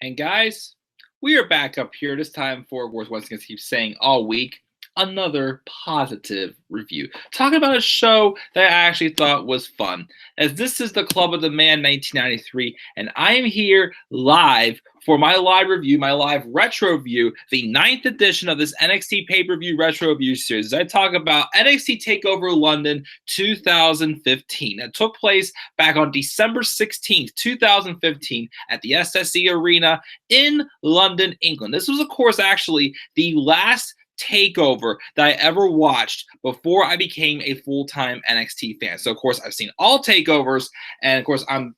And guys, we are back up here this time for, of course, once again, keep saying all week, another positive review. Talking about a show that I actually thought was fun, as this is the Club of the Man 1993, and I am here live for my live review, my live retro review, the 9th edition of this NXT pay-per-view retro review series. As I talk about NXT TakeOver London 2015. That took place back on December 16th, 2015 at the SSE Arena in London, England. This was, of course, actually the last takeover that I ever watched before I became a full-time NXT fan. So of course I've seen all takeovers, and of course I'm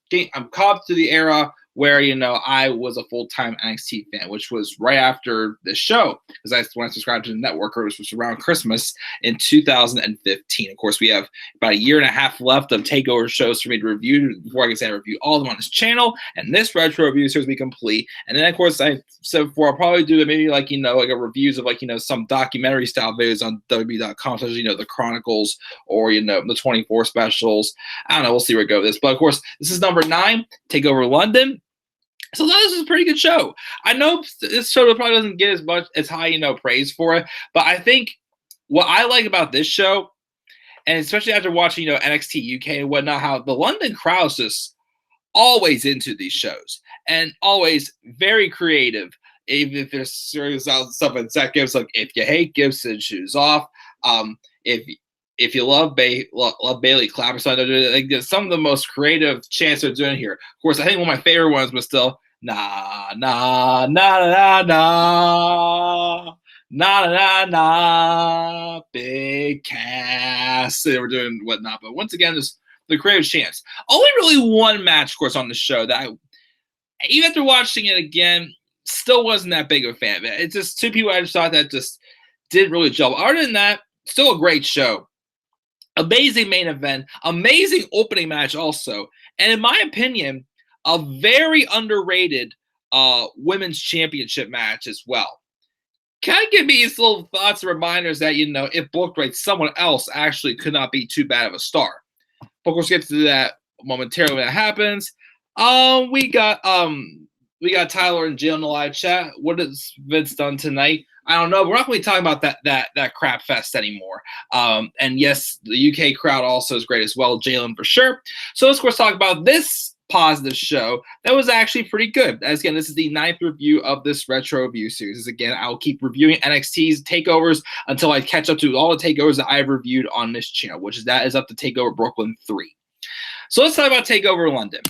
caught up to the era where I was a full-time NXT fan, which was right after the show, because when I subscribed to the network, which was around Christmas in 2015. Of course, we have about a year and a half left of takeover shows for me to review before I can say I review all of them on this channel, and this retro review series will be complete. And then of course I said before, I'll probably do maybe like a reviews of some documentary style videos on WWE.com, such as the Chronicles or the 24 specials. I don't know, we'll see where it goes with this. But of course, this is number 9, TakeOver London. So this is a pretty good show. I know this show probably doesn't get as high, praise for it, but I think what I like about this show, and especially after watching, NXT UK and whatnot, how the London crowd's just always into these shows and always very creative. Even if there's serious stuff in Zach Gibson, like if you hate Gibson, shoes off. If you love Bailey clap or something, like some of the most creative chants they're doing here. Of course, I think one of my favorite ones was still na na na na na na na na big Cass. They were doing whatnot, but once again, just the creative chants. Only really one match, of course, on the show that even after watching it again, still wasn't that big of a fan of it. It's just two people I just thought that just didn't really gel. Other than that, still a great show. Amazing main event, amazing opening match also, and in my opinion, a very underrated women's championship match as well. Kind of give me these little thoughts and reminders that, if booked right, someone else actually could not be too bad of a star. But of course, we'll get to that momentarily when that happens. We got Tyler and Jill in the live chat. What has Vince done tonight? I don't know. We're not going to be talking about that crap fest anymore. And yes, the UK crowd also is great as well. Jalen for sure. So let's, of course, talk about this positive show that was actually pretty good. As again, this is the 9th review of this retro review series. Again, I'll keep reviewing NXT's takeovers until I catch up to all the takeovers that I've reviewed on this channel, which is up to TakeOver Brooklyn 3. So let's talk about TakeOver London.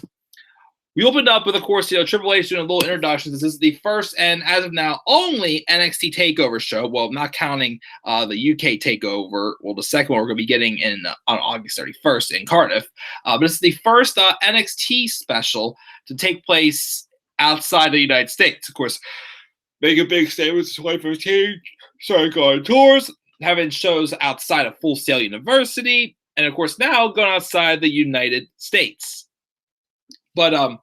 We opened up with, of course, Triple H doing a little introduction. This is the first and, as of now, only NXT TakeOver show. Well, not counting the UK TakeOver. Well, the second one we're going to be getting on August 31st in Cardiff. But this is the first NXT special to take place outside the United States. Of course, make a big statement to 2015. Started going tours, having shows outside of Full Sail University, and, of course, now going outside the United States. But of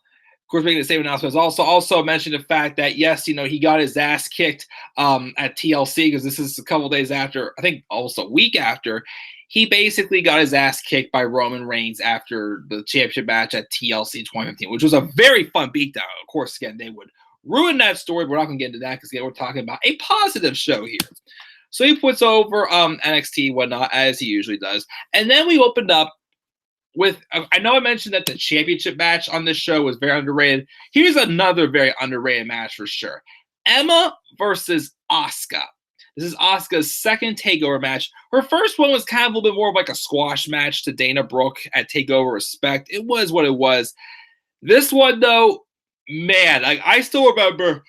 course, making the same announcement also mentioned the fact that yes, he got his ass kicked at TLC, because this is a couple days after, I think almost a week after, he basically got his ass kicked by Roman Reigns after the championship match at TLC 2015, which was a very fun beatdown. Of course, again, they would ruin that story. We're not going to get into that because we're talking about a positive show here. So he puts over NXT whatnot as he usually does, and then we opened up with, I know I mentioned that the championship match on this show was very underrated. Here's another very underrated match for sure. Emma versus Asuka. This is Asuka's second TakeOver match. Her first one was kind of a little bit more of like a squash match to Dana Brooke at TakeOver Respect. It was what it was. This one, though, man, I still remember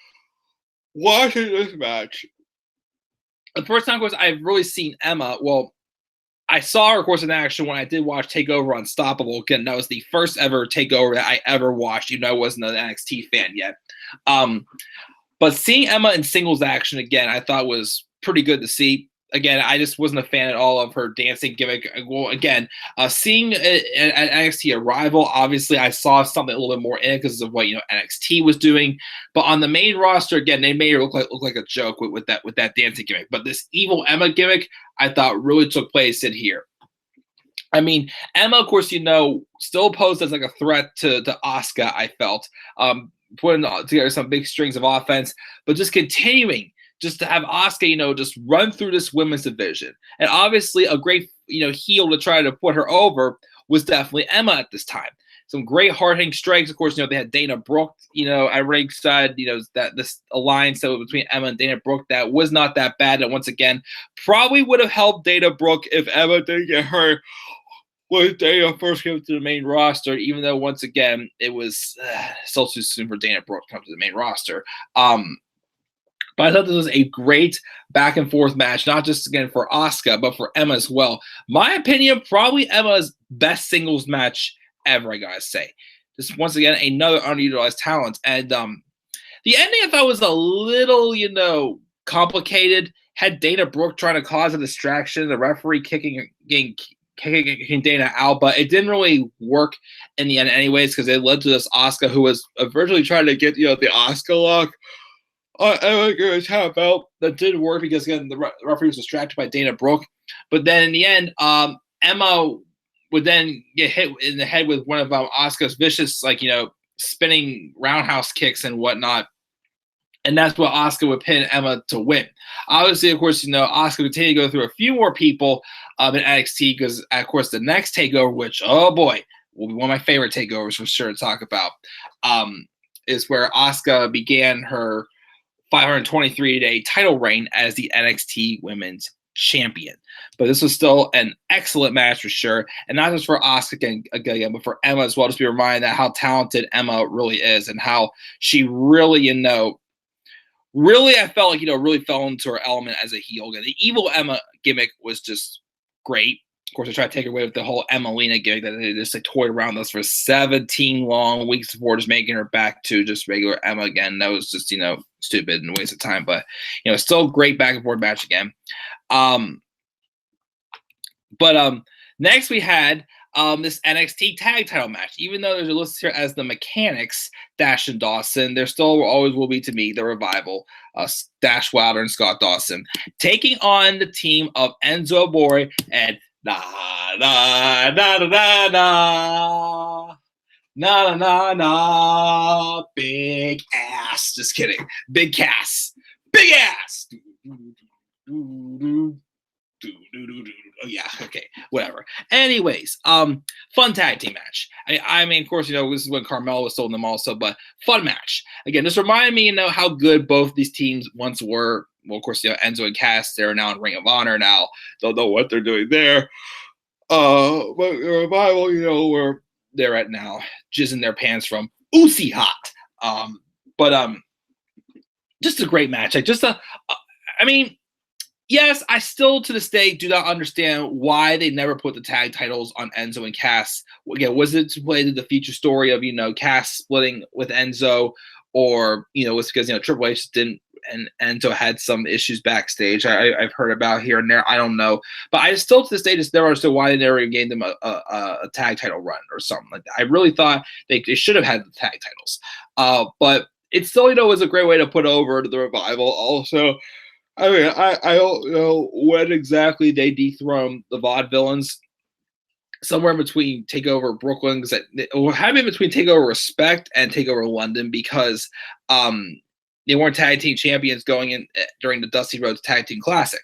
watching this match. The first time, of course, I've really seen Emma, well, I saw her, of course, in action when I did watch TakeOver Unstoppable. Again, that was the first ever TakeOver that I ever watched. I wasn't an NXT fan yet. But seeing Emma in singles action again, I thought was pretty good to see. Again, I just wasn't a fan at all of her dancing gimmick. Well, again, seeing it at NXT Arrival, obviously I saw something a little bit more in it because of what NXT was doing. But on the main roster, again, they made her look like a joke with that dancing gimmick. But this evil Emma gimmick, I thought really took place in here. I mean, Emma, of course, still posed as like a threat to Asuka, I felt. putting together some big strings of offense, but just continuing just to have Asuka, just run through this women's division. And obviously a great, heel to try to put her over was definitely Emma at this time. Some great hard-hitting strikes. Of course, they had Dana Brooke, at ringside, that this alliance that was between Emma and Dana Brooke that was not that bad. And once again, probably would have helped Dana Brooke if Emma didn't get hurt when Dana first came to the main roster, even though, once again, it was still too soon for Dana Brooke to come to the main roster. But I thought this was a great back-and-forth match, not just, again, for Asuka, but for Emma as well. My opinion, probably Emma's best singles match ever, I gotta say. Just, once again, another underutilized talent. And the ending I thought was a little, complicated. Had Dana Brooke trying to cause a distraction, the referee kicking Dana out, but it didn't really work in the end anyways, because it led to this Asuka who was virtually trying to get, the Asuka lock. Emma tap out. That didn't work because, again, the referee was distracted by Dana Brooke. But then in the end, Emma would then get hit in the head with one of Asuka's vicious, spinning roundhouse kicks and whatnot. And that's what Asuka would pin Emma to win. Obviously, of course, Asuka would continue to go through a few more people in NXT because, of course, the next takeover, which, oh boy, will be one of my favorite takeovers for sure to talk about, is where Asuka began her 523-day title reign as the NXT Women's Champion. But this was still an excellent match for sure, and not just for Asuka again, but for Emma as well. Just be reminded that how talented Emma really is, and how she really, really I felt like really fell into her element as a heel. Again, the evil Emma gimmick was just great. Of course, I tried to take away with the whole Emmalina gimmick that they just toyed around us for 17 long weeks before just making her back to just regular Emma again. That was just, stupid and a waste of time. But, still great back and forth match again. Next we had this NXT tag title match. Even though there's a list here as the Mechanics, Dash and Dawson, there still always will be to me the Revival, Dash Wilder and Scott Dawson, taking on the team of Enzo Amore and na na na na na na na na big ass. Just kidding. Big Cass. Big ass. Oh yeah, okay, whatever. Anyways, fun tag team match. I mean, of course, this is when Carmella was sold them also, but fun match. Again, this reminded me, how good both these teams once were. Well, of course, Enzo and Cass, they're now in Ring of Honor now. Don't know what they're doing there. But the Revival, where they're at now, jizzing their pants from Uzi Hot. Just a great match. Yes, I still to this day do not understand why they never put the tag titles on Enzo and Cass. Again, was it to play the future story of, Cass splitting with Enzo, or, was because, Triple H didn't, and Enzo had some issues backstage. I've heard about here and there. I don't know. But I still to this day just never understood why they never even gave them a tag title run or something like that. I really thought they should have had the tag titles. But it still, was a great way to put over to the Revival also. I mean, I don't know when exactly they dethroned the Vaudevillains. Somewhere in between TakeOver Brooklyn, because it had been between TakeOver Respect and TakeOver London, because they weren't tag team champions going in during the Dusty Rhodes Tag Team Classic.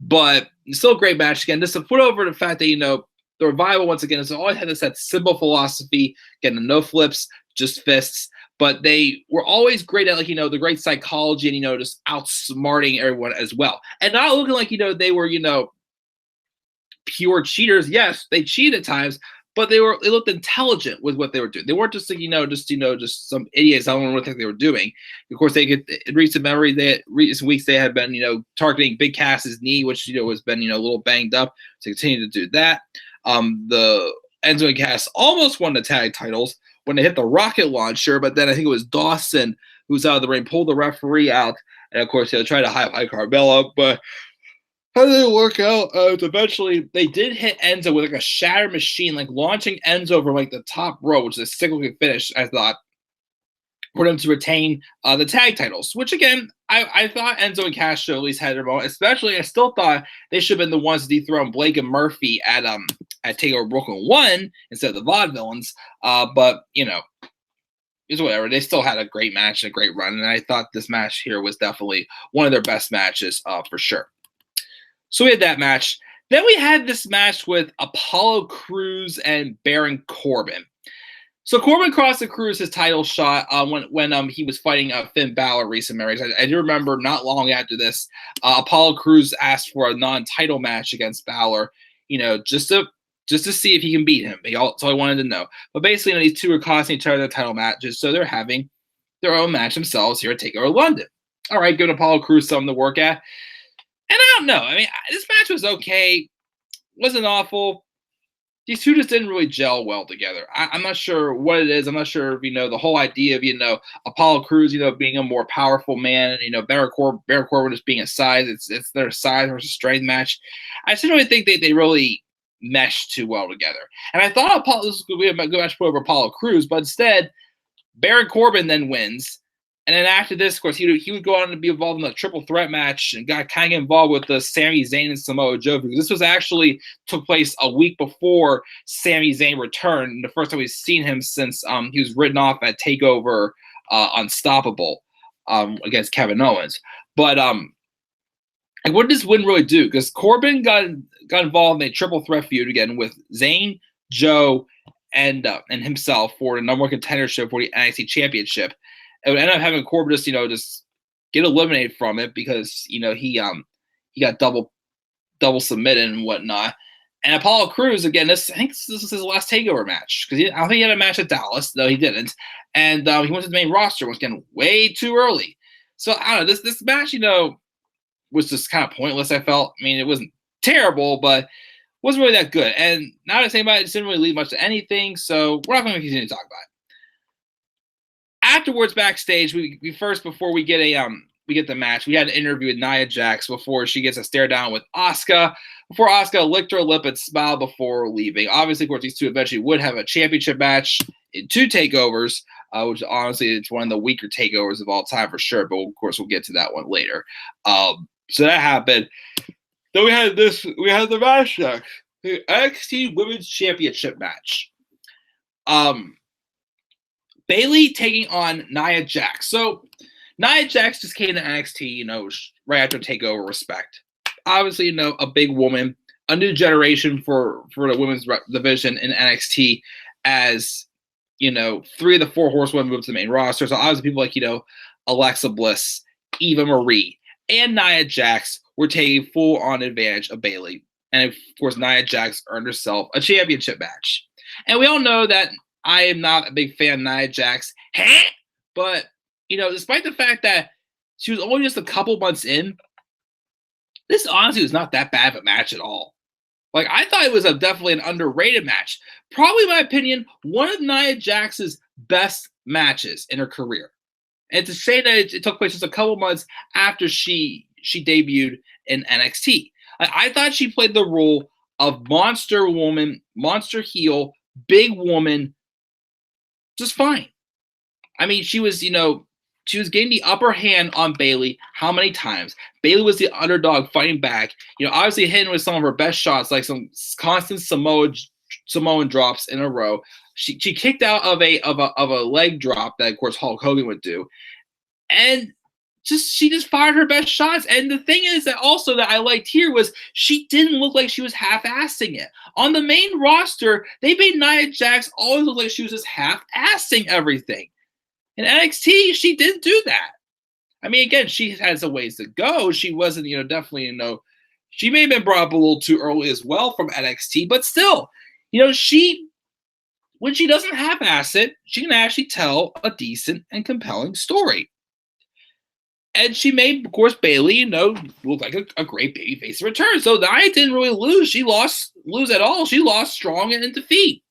But still a great match. Again, just to put over the fact that, the Revival, once again, has always had that simple philosophy, getting no flips, just fists. But they were always great at, the great psychology and, just outsmarting everyone as well. And not looking like, they were, pure cheaters. Yes, they cheated at times, but they looked intelligent with what they were doing. They weren't just, just some idiots. I don't know what they were doing. Of course, in recent weeks, they had been, targeting Big Cass's knee, which, has been, a little banged up. To continue to do that. The Enzo and Cass almost won the tag titles when they hit the rocket launcher, but then I think it was Dawson who's out of the ring, pulled the referee out, and of course, tried to high Carmella, but how did it work out? Eventually, they did hit Enzo with a shatter machine, launching Enzo from the top row, which is a cyclical finish, I thought, for them to retain the tag titles, which again, I thought Enzo and Cass should at least had their moment, especially I still thought they should have been the ones to dethrone Blake and Murphy at TakeOver Brooklyn 1 instead of the Vaudevillains. But, it's whatever. They still had a great match and a great run, and I thought this match here was definitely one of their best matches for sure. So we had that match. Then we had this match with Apollo Crews and Baron Corbin. So Corbin crossed the Cruz his title shot when he was fighting Finn Balor recent memories. I do remember not long after this, Apollo Crews asked for a non-title match against Balor, just to see if he can beat him. That's all I wanted to know. But basically, these two are costing each other their title matches, so they're having their own match themselves here at TakeOver London. All right, giving Apollo Crews something to work at. And I don't know. I mean, this match was okay. Wasn't awful. These two just didn't really gel well together. I'm not sure what it is. I'm not sure if, the whole idea of, Apollo Crews, being a more powerful man, and, Baron Corbin just being a size. It's their size versus strength match. I just don't really think they really meshed too well together. And I thought this was going to be a good match for Apollo Crews, but instead, Baron Corbin then wins. And then after this, of course, he would go on to be involved in a triple threat match and got kind of involved with the Sami Zayn and Samoa Joe. Because this was actually took place a week before Sami Zayn returned. The first time we've seen him since he was written off at TakeOver Unstoppable against Kevin Owens. But what did this win really do? Because Corbin got involved in a triple threat feud again with Zayn, Joe, and himself for the number one contendership for the NXT Championship. It would end up having Corbin just get eliminated from it because he got double submitted and whatnot. And Apollo Crews again, I think this is his last TakeOver match because I don't think he had a match at Dallas. No, he didn't. And he went to the main roster once again way too early. So I don't know. This match was just kind of pointless. I felt. I mean, it wasn't terrible, but wasn't really that good. And now to say about it, it didn't really lead much to anything. So we're not going to continue to talk about it. Afterwards, backstage, before we get the match, we had an interview with Nia Jax before she gets a stare down with Asuka. Before Asuka licked her lip and smiled before leaving. Obviously, of course, these two eventually would have a championship match in 2 takeovers, which honestly it's one of the weaker takeovers of all time for sure. But of course, we'll get to that one later. So that happened. Then we had the match next, the NXT Women's Championship match. Bayley taking on Nia Jax. So Nia Jax just came to NXT, right after TakeOver Respect. Obviously, a big woman, a new generation for the women's division in NXT as, 3 of the 4 horsewomen moved to the main roster. So obviously people like, Alexa Bliss, Eva Marie, and Nia Jax were taking full-on advantage of Bayley. And, of course, Nia Jax earned herself a championship match. And we all know that I am not a big fan of Nia Jax. But, despite the fact that she was only just a couple months in, this honestly was not that bad of a match at all. Like, I thought it was definitely an underrated match. Probably, in my opinion, one of Nia Jax's best matches in her career. And to say that it took place just a couple months after she debuted in NXT. I thought she played the role of monster woman, monster heel, big woman, just fine. I mean, she was getting the upper hand on Bayley how many times? Bayley was the underdog fighting back. Obviously hitting with some of her best shots, like some constant Samoan drops in a row. She kicked out of a leg drop that, of course, Hulk Hogan would do. And she just fired her best shots. And the thing is that also that I liked here was she didn't look like she was half-assing it. On the main roster, they made Nia Jax always look like she was just half-assing everything. In NXT, she didn't do that. I mean, again, she has a ways to go. She wasn't, definitely, she may have been brought up a little too early as well from NXT, but still, when she doesn't half-ass it, she can actually tell a decent and compelling story. And she made, of course, Bayley, look like a great babyface return. So Nia didn't really lose. She lose at all. She lost strong and in defeat.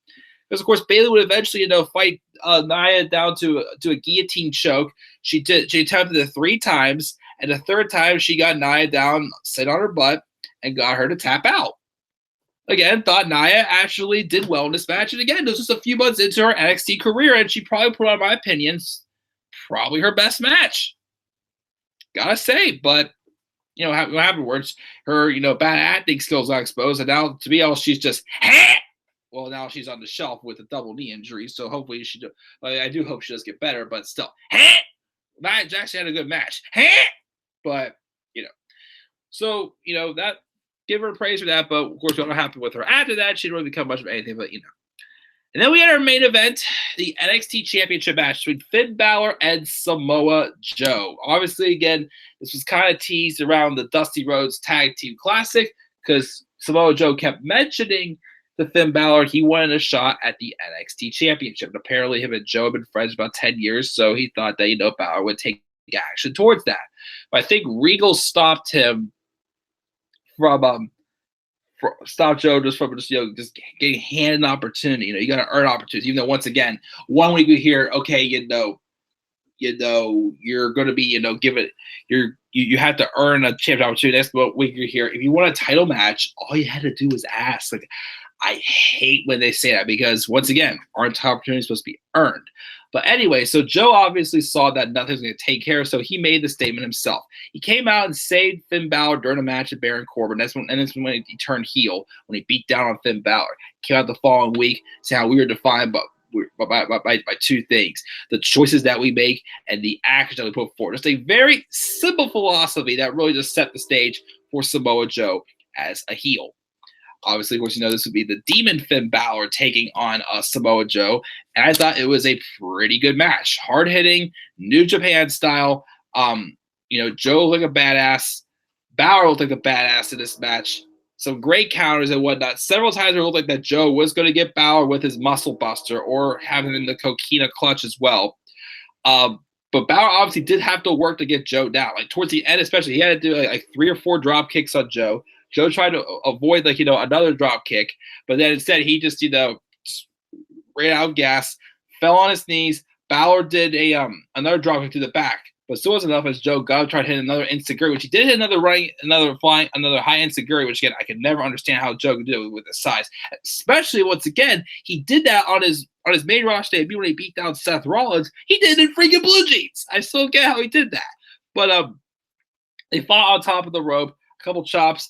Because, of course, Bayley would eventually, fight Nia down to a guillotine choke. She attempted it 3 times. And the 3rd time, she got Nia down, sit on her butt, and got her to tap out. Again, thought Nia actually did well in this match. And again, this was just a few months into her NXT career. And she probably put on, my opinions, probably her best match. Gotta say, but afterwards, her bad acting skills are exposed, and now to be else, she's just well, now she's on the shelf with a double knee injury, so hopefully she do. Well, I do hope she does get better, but still, Nia Jax had a good match, but so that give her praise for that. But of course, we're not happy with her after that. She didn't really become much of anything, but And then we had our main event, the NXT Championship match between Finn Balor and Samoa Joe. Obviously, again, this was kind of teased around the Dusty Rhodes Tag Team Classic because Samoa Joe kept mentioning to Finn Balor he wanted a shot at the NXT Championship. And apparently, him and Joe have been friends about 10 years, so he thought that, Balor would take action towards that. But I think Regal stopped him from stop Joe just just getting handed an opportunity. You got to earn opportunities. Even though once again, 1 week we hear, okay, you're going to be, you have to earn a championship opportunity. Next week you're here. If you want a title match, all you had to do was ask. Like, I hate when they say that because once again, aren't title opportunities supposed to be earned? But anyway, so Joe obviously saw that nothing was going to take care of, so he made the statement himself. He came out and saved Finn Balor during a match at Baron Corbin. That's when he turned heel, when he beat down on Finn Balor. Came out the following week, saying how we were defined by 2 things: the choices that we make and the actions that we put forward. Just a very simple philosophy that really just set the stage for Samoa Joe as a heel. Obviously, of course, this would be the Demon Finn Balor taking on Samoa Joe. And I thought it was a pretty good match. Hard-hitting, New Japan style. Joe looked like a badass. Balor looked like a badass in this match. Some great counters and whatnot. Several times it looked like that Joe was going to get Balor with his muscle buster or have him in the coquina clutch as well. But Balor obviously did have to work to get Joe down. Like towards the end especially, he had to do like 3 or 4 drop kicks on Joe. Joe tried to avoid another drop kick, but then instead he just ran out of gas, fell on his knees. Balor did another drop kick to the back, but still wasn't enough as Joe tried to hit another insecurity, which he did hit another high insecurity, which again I could never understand how Joe could do it with his size. Especially once again, he did that on his main roster debut when he beat down Seth Rollins. He did it in freaking blue jeans. I still get how he did that. But they fought on top of the rope, a couple chops.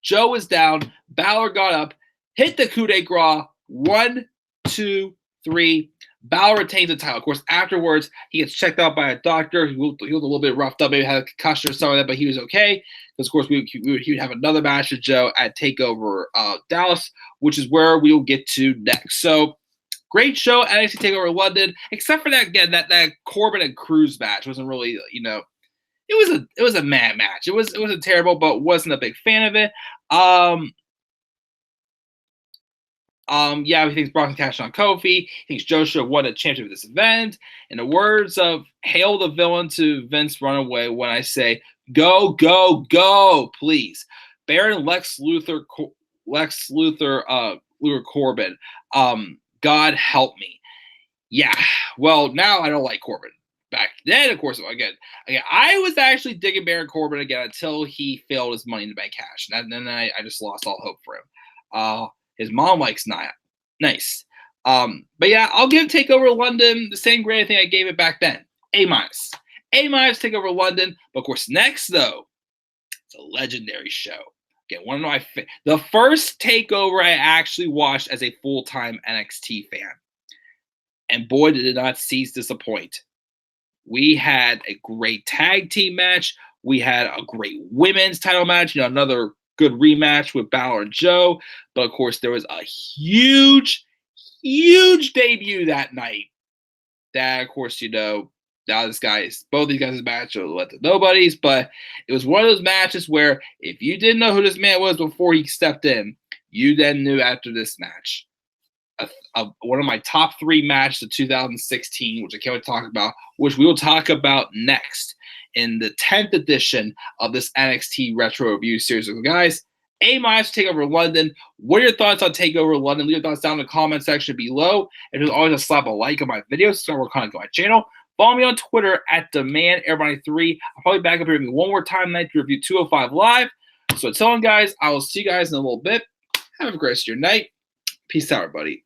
Joe was down. Balor got up, hit the coup de grace. 1, 2, 3. Balor retains the title. Of course, afterwards, he gets checked out by a doctor. He was a little bit roughed up, maybe had a concussion or something like that, but he was okay. Because, of course, he would have another match with Joe at TakeOver Dallas, which is where we'll get to next. So, great show, NXT TakeOver London, except for that, again, that Corbin and Cruz match wasn't really, it was a mad match. It wasn't terrible, but wasn't a big fan of it. He thinks Brock cashed on Kofi. He thinks Joe should have won a championship of this event. In the words of Hail the Villain to Vince Runaway, when I say go, go, go, please. Baron Lex Luthor Corbin. God help me. Yeah. Well, now I don't like Corbin. Back then, of course, again, I was actually digging Baron Corbin again until he failed his Money in the Bank cash. And then I just lost all hope for him. His mom likes Nia. Nice. But yeah, I'll give TakeOver London the same grade I think I gave it back then. A-. A- TakeOver London. But of course, next, though, it's a legendary show. Okay, one of my the first TakeOver I actually watched as a full-time NXT fan. And boy, did it not cease to disappoint. We had a great tag team match. We had a great women's title match. Another good rematch with Balor and Joe. But of course, there was a huge debut that night. That, of course, now both these guys' match are let to nobodies. But it was one of those matches where if you didn't know who this man was before he stepped in, you then knew after this match. One of my top 3 matches of 2016, which I can't wait to talk about, which we will talk about next in the 10th edition of this NXT Retro Review series. So guys, A- TakeOver London. What are your thoughts on TakeOver London? Leave your thoughts down in the comment section below. And as always, slap a like on my videos. So we're kind of my channel. Follow me on Twitter at DemandAirBonnie3. I'll probably back up here one more time tonight to review 205 Live. So until then, guys, I will see you guys in a little bit. Have a great rest of your night. Peace out, everybody.